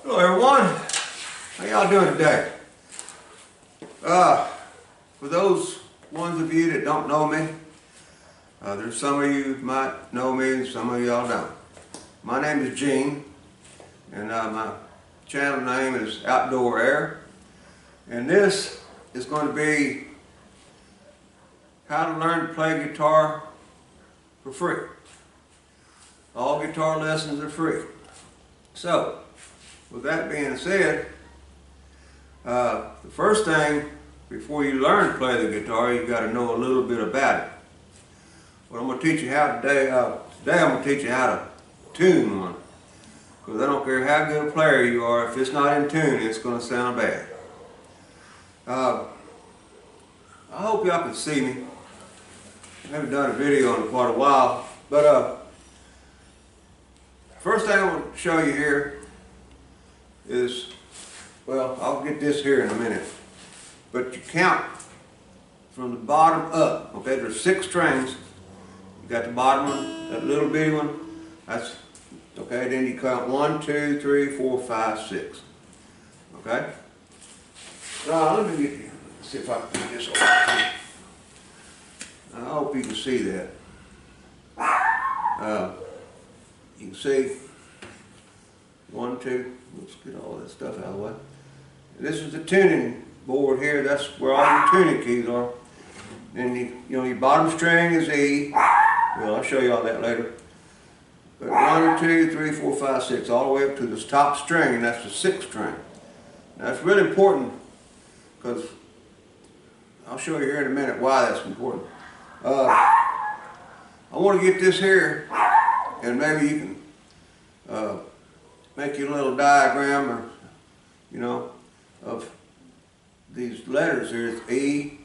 Hello everyone, how y'all doing today? For those ones of you that don't know me, there's some of you might know me, some of y'all don't. My name is Gene, and my channel name is Outdoor Air, and this is going to be how to learn to play guitar for free. All guitar lessons are free. So, with that being said, the first thing before you learn to play the guitar, you got to know a little bit about it. What I'm going to teach you how today I'm going to teach you how to tune one. Because I don't care how good a player you are, if it's not in tune, it's going to sound bad. I hope y'all can see me. I haven't done a video in quite a while, but first thing I want to show you here is, well, I'll get this here in a minute, but you count from the bottom up. Okay, there's 6 strings. You got the bottom one, that little bitty one. That's okay. Then you count 1, 2, 3, 4, 5, 6. Okay. Now let me see if I can put this over. I hope you can see that. You can see 1, 2. Let's get all that stuff out of the way. This is the tuning board here. That's where all your tuning keys are. Then your bottom string is E. Well, I'll show you all that later. But 1, 2, 3, 4, 5, 6, all the way up to this top string, and that's the 6th string. Now it's really important because I'll show you here in a minute why that's important. I want to get this here, and maybe you can make you a little diagram, or of these letters here. It's E.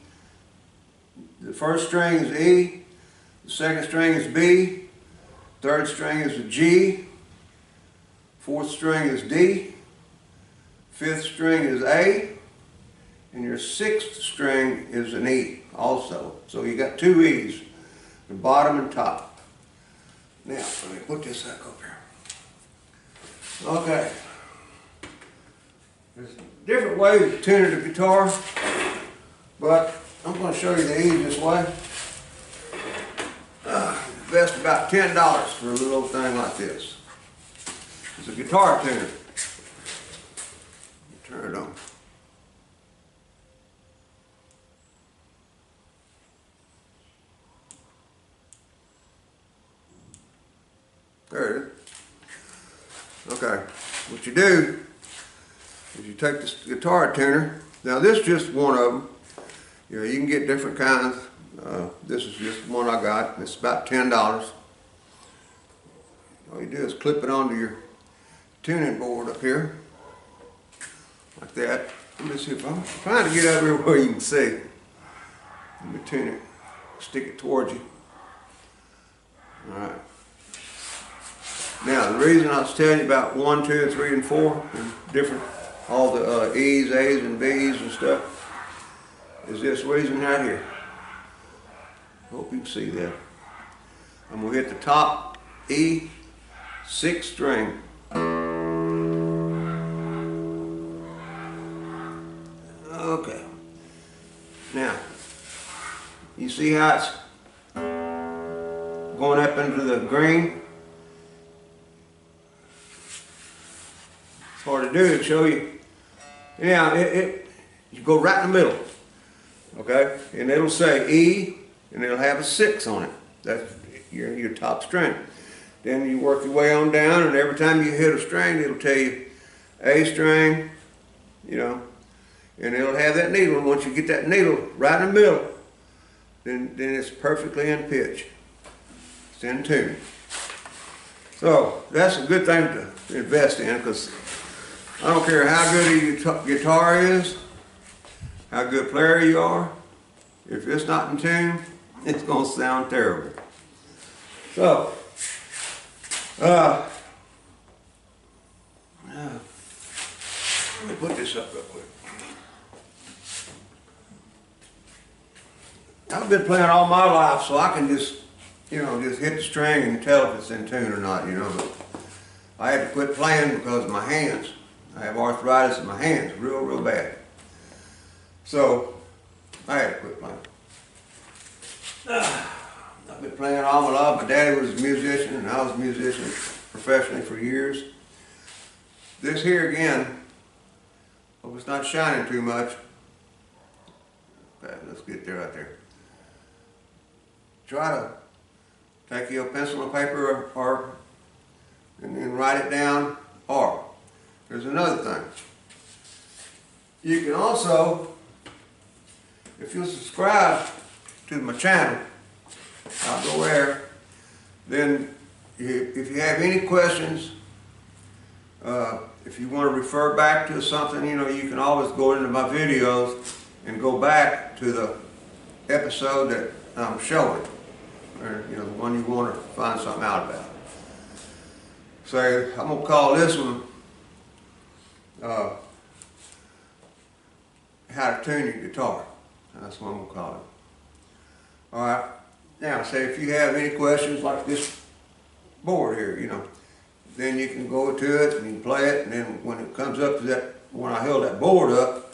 The first string is E. The second string is B. Third string is a G. Fourth string is D. Fifth string is A. And your 6th string is an E also. So you got 2 E's, the bottom and top. Now, let me put this back up here. Okay. There's different ways to tune the guitar, but I'm going to show you the easiest way. Invest about $10 for a little old thing like this. It's a guitar tuner. Turn it on. There it is. Okay, what you do is you take this guitar tuner. Now this is just one of them. You can get different kinds. This is just one I got. It's about $10. All you do is clip it onto your tuning board up here, like that. Let me see if I'm trying to get out here where you can see. Let me tune it, stick it towards you. All right. Now, the reason I was telling you about 1, 2, 3, and 4, and different, all the E's, A's, and B's and stuff, is this reason right here. Hope you can see that. I'm going to hit the top E, 6th string. Okay. Now, you see how it's going up into the green? It's hard to do to show you. Yeah, you go right in the middle, okay? And it'll say E, and it'll have a 6 on it. That's your top string. Then you work your way on down, and every time you hit a string, it'll tell you A string, and it'll have that needle. And once you get that needle right in the middle, then it's perfectly in pitch. It's in tune. So that's a good thing to invest in, because I don't care how good your guitar is, how good a player you are, if it's not in tune, it's going to sound terrible. So, let me put this up real quick. I've been playing all my life, so I can just hit the string and tell if it's in tune or not, but I had to quit playing because of my hands. I have arthritis in my hands, real bad. So I had to quit playing. I've been playing all my life. My daddy was a musician and I was a musician professionally for years. This here again, hope it's not shining too much. Okay, let's get there right there. Try to take your pencil and paper and then write it down. Or there's another thing. You can also, if you subscribe to my channel, I'll go there. Then if you have any questions, if you want to refer back to something, you know, you can always go into my videos and go back to the episode that I'm showing, or you know, the one you want to find something out about. So I'm gonna call this one how to tune your guitar. That's what I'm gonna call it. All right. Now, say if you have any questions like this board here, you know, then you can go to it and you can play it, and then when it comes up to that, when I held that board up,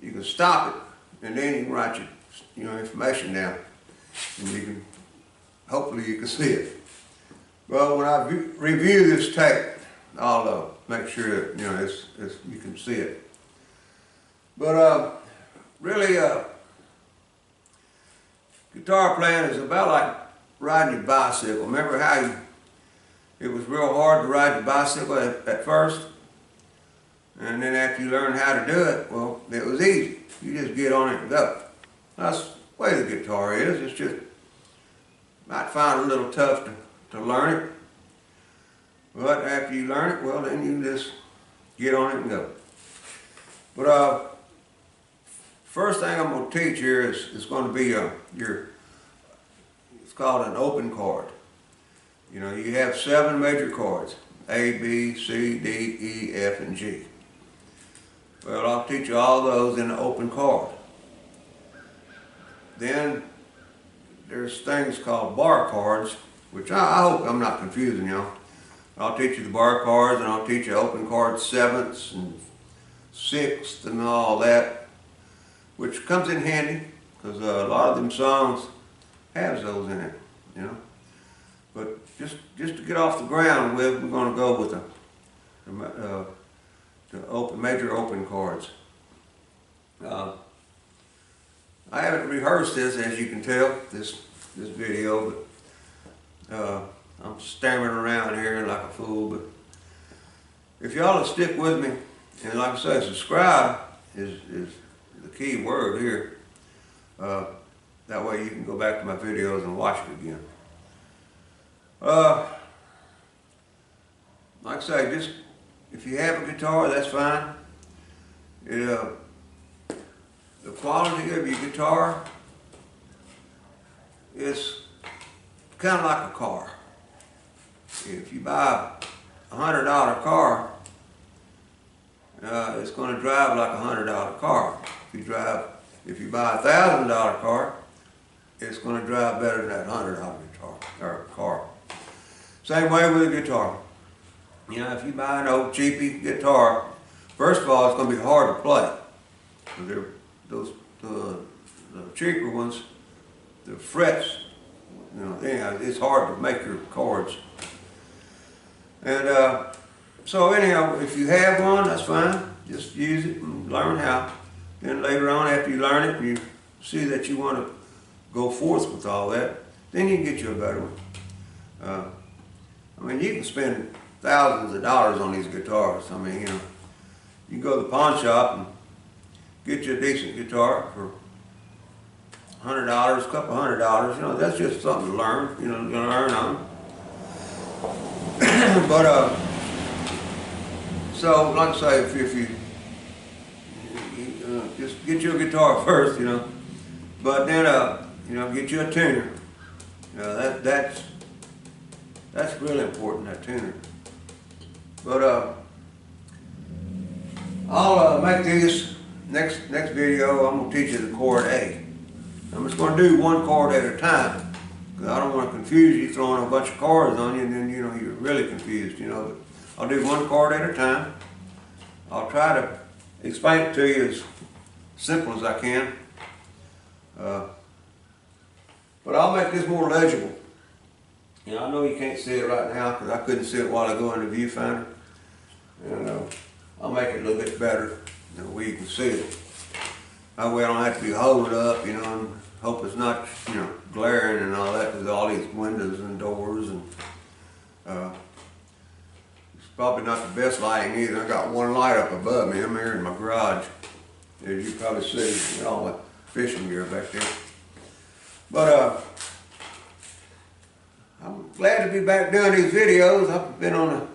you can stop it, and then you can write your information down, and you can, hopefully you can see it. Well, when I review this tape, I'll make sure that, you know, you can see it. But really, guitar playing is about like riding your bicycle. Remember how it was real hard to ride your bicycle at first? And then after you learn how to do it, well, it was easy. You just get on it and go. That's the way the guitar is. It's just, might find it a little tough to learn it. But after you learn it, well, then you just get on it and go. But first thing I'm going to teach here is going to be it's called an open chord. You know, you have 7 major chords: A, B, C, D, E, F, and G. Well, I'll teach you all those in an open chord. Then there's things called bar chords, which I hope I'm not confusing y'all. I'll teach you the bar chords, and I'll teach you open chord 7ths and 6ths and all that, which comes in handy because a lot of them songs have those in it, you know. But just to get off the ground with, we're going to go with the major open chords. I haven't rehearsed this, as you can tell, this video, but I'm stammering around here like a fool. But if y'all will stick with me, and like I say, subscribe is the key word here. That way you can go back to my videos and watch it again. Like I say, just if you have a guitar, that's fine. The quality of your guitar is kind of like a car. If you buy a $100 car, it's going to drive like a $100 car. If you buy a $1,000 car, it's going to drive better than that $100 guitar or car. Same way with a guitar. You know, if you buy an old cheapy guitar, first of all, it's going to be hard to play. The cheaper ones, the frets, you know, anyhow, it's hard to make your chords. And so anyhow, if you have one, that's fine. Just use it and learn how. Then later on, after you learn it, and you see that you want to go forth with all that, then you can get you a better one. I mean, you can spend thousands of dollars on these guitars. I mean, you know, you can go to the pawn shop and get you a decent guitar for $100, a couple $100. You know, that's just something to learn. You know, to learn on. But so like I say, if you just get you a guitar first, you know, but then you know, get you a tuner. You know, that's really important, that tuner. But I'll make this next video. I'm gonna teach you the chord A. I'm just gonna do one chord at a time, because I don't want to confuse you throwing a bunch of chords on you, and then you know you're really confused. You know, but I'll do one chord at a time. I'll try to explain it to you as simple as I can. But I'll make this more legible. And I know you can't see it right now because I couldn't see it a while ago in the viewfinder. And I'll make it a little bit better than where you can see it. That way I don't have to be holding it up, you know, and hope it's not, you know, glaring and all that with all these windows and doors. And it's probably not the best lighting either. I got one light up above me. I'm here in my garage, as you probably see, with all the fishing gear back there. But I'm glad to be back doing these videos. I've been on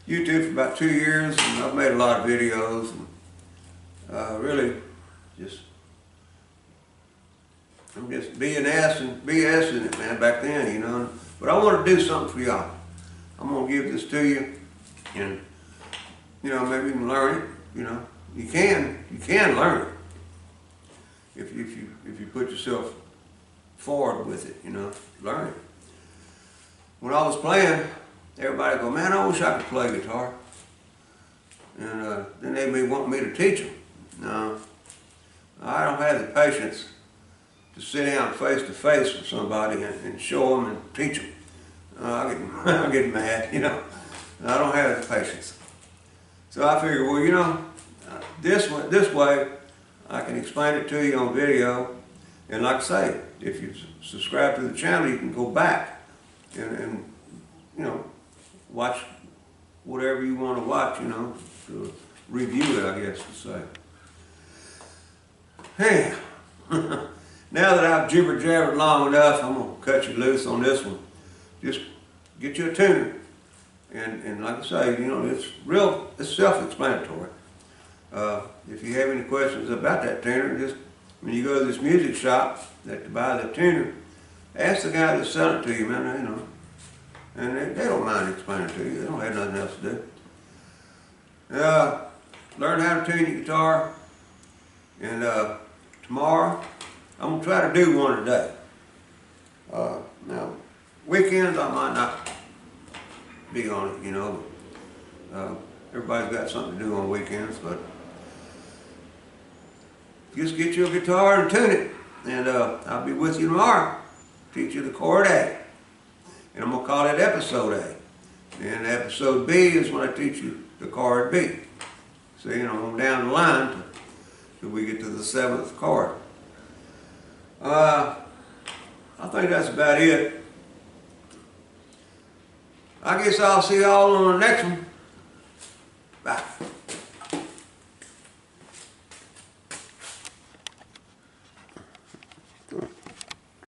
YouTube for about 2 years, and I've made a lot of videos, and really I'm just BSing it, man, back then, you know. But I want to do something for y'all. I'm gonna give this to you, and you know, maybe you can learn it. You know, you can learn it if you put yourself forward with it. You know, learn it. When I was playing, everybody go, man, I wish I could play guitar. And then they may want me to teach them. No, I don't have the patience to sit down face to face with somebody and show them and teach them. I get mad, you know. I don't have the patience. So I figure, well, you know, this way I can explain it to you on video. And like I say, if you subscribe to the channel, you can go back and you know, watch whatever you want to watch, you know, to review it, I guess to say. Hey, now that I've jibber-jabbered long enough, I'm going to cut you loose on this one. Just get you a tuner. And like I say, you know, it's self-explanatory. If you have any questions about that tuner, just when you go to this music shop to buy the tuner, ask the guy that's selling it to you, man, you know. And they don't mind explaining it to you. They don't have nothing else to do. Learn how to tune your guitar. And tomorrow, I'm going to try to do one a day. Now, weekends I might not be on it, you know. Everybody's got something to do on weekends, but just get you a guitar and tune it. And I'll be with you tomorrow. Teach you the chord A. And I'm going to call it episode A. And episode B is when I teach you the chord B. So, you know, I'm down the line till we get to the 7th chord. I think that's about it. I guess I'll see y'all on the next one. Bye.